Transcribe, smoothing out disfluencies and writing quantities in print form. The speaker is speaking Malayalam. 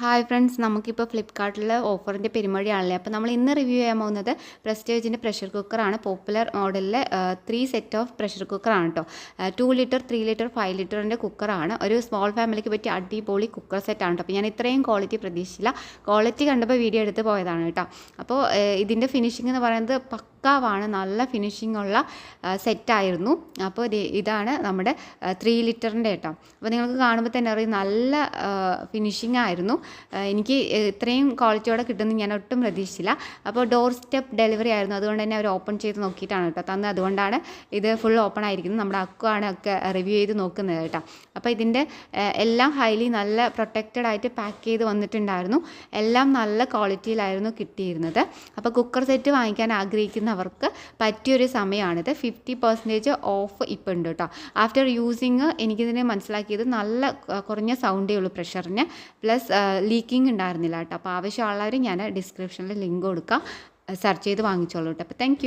ഹായ് ഫ്രണ്ട്സ്, നമുക്കിപ്പോൾ ഫ്ലിപ്കാർട്ടിൽ ഓഫറിൻ്റെ പെരുമഴയാണല്ലേ. അപ്പോൾ നമ്മൾ ഇന്ന് റിവ്യൂ ചെയ്യാൻ പോകുന്നത് പ്രസ്റ്റേജിൻ്റെ പ്രഷർ കുക്കറാണ്. പോപ്പുലർ മോഡലിലെ 3 സെറ്റ് ഓഫ് പ്രഷർ കുക്കറാണ് കേട്ടോ. 2 ലിറ്റർ, 3 ലിറ്റർ, 5 ലിറ്ററിൻ്റെ കുക്കറാണ്. ഒരു സ്മോൾ ഫാമിലിക്ക് പറ്റിയ അടിപൊളി കുക്കർ സെറ്റാണ് കേട്ടോ. അപ്പോൾ ഞാൻ ഇത്രയും ക്വാളിറ്റി പ്രതീക്ഷിച്ചില്ല. ക്വാളിറ്റി കണ്ടപ്പോൾ വീഡിയോ എടുത്ത് പോയതാണ് കേട്ടോ. അപ്പോൾ ഇതിൻ്റെ ഫിനിഷിംഗ് എന്ന് പറയുന്നത് പക്കാവാണ്, നല്ല ഫിനിഷിംഗ് ഉള്ള സെറ്റായിരുന്നു. അപ്പോൾ ഇതാണ് നമ്മുടെ 3 ലിറ്ററിൻ്റെ കേട്ടോ. അപ്പോൾ നിങ്ങൾക്ക് കാണുമ്പോൾ തന്നെ അറിയാം, നല്ല ഫിനിഷിംഗ് ആയിരുന്നു. എനിക്ക് ഇത്രയും ക്വാളിറ്റിയോടെ കിട്ടുമെന്ന് ഞാൻ ഒട്ടും പ്രതീക്ഷിച്ചില്ല. അപ്പോൾ ഡോർ സ്റ്റെപ്പ് ഡെലിവറി ആയിരുന്നു, അതുകൊണ്ട് തന്നെ അവർ ഓപ്പൺ ചെയ്ത് നോക്കിയിട്ടാണ് കേട്ടോ തന്നത്. അതുകൊണ്ടാണ് ഇത് ഫുൾ ഓപ്പൺ ആയിരിക്കുന്നത്. നമ്മുടെ അക്കുവാണ് ഒക്കെ റിവ്യൂ ചെയ്ത് നോക്കുന്നത് കേട്ടോ. അപ്പോൾ ഇതിൻ്റെ എല്ലാം ഹൈലി നല്ല പ്രൊട്ടക്റ്റഡ് ആയിട്ട് പാക്ക് ചെയ്ത് വന്നിട്ടുണ്ടായിരുന്നു. എല്ലാം നല്ല ക്വാളിറ്റിയിലായിരുന്നു കിട്ടിയിരുന്നത്. അപ്പോൾ കുക്കർ സെറ്റ് വാങ്ങിക്കാൻ ആഗ്രഹിക്കുന്നവർക്ക് പറ്റിയൊരു സമയമാണിത്. 50% ഓഫ് ഇപ്പോൾ ഉണ്ട് കേട്ടോ. ആഫ്റ്റർ യൂസിങ് എനിക്കിതിനെ മനസ്സിലാക്കിയത് നല്ല കുറഞ്ഞ സൗണ്ടേ ഉള്ളൂ പ്രഷറിന്, പ്ലസ് ലീക്കിംഗ് ഉണ്ടായിരുന്നില്ല കേട്ടോ. അപ്പോൾ ആവശ്യമുള്ളവർ ഞാൻ ഡിസ്ക്രിപ്ഷനിൽ ലിങ്ക് കൊടുക്കാം, സെർച്ച് ചെയ്ത് വാങ്ങിച്ചോളൂ കേട്ടോ. അപ്പോൾ താങ്ക്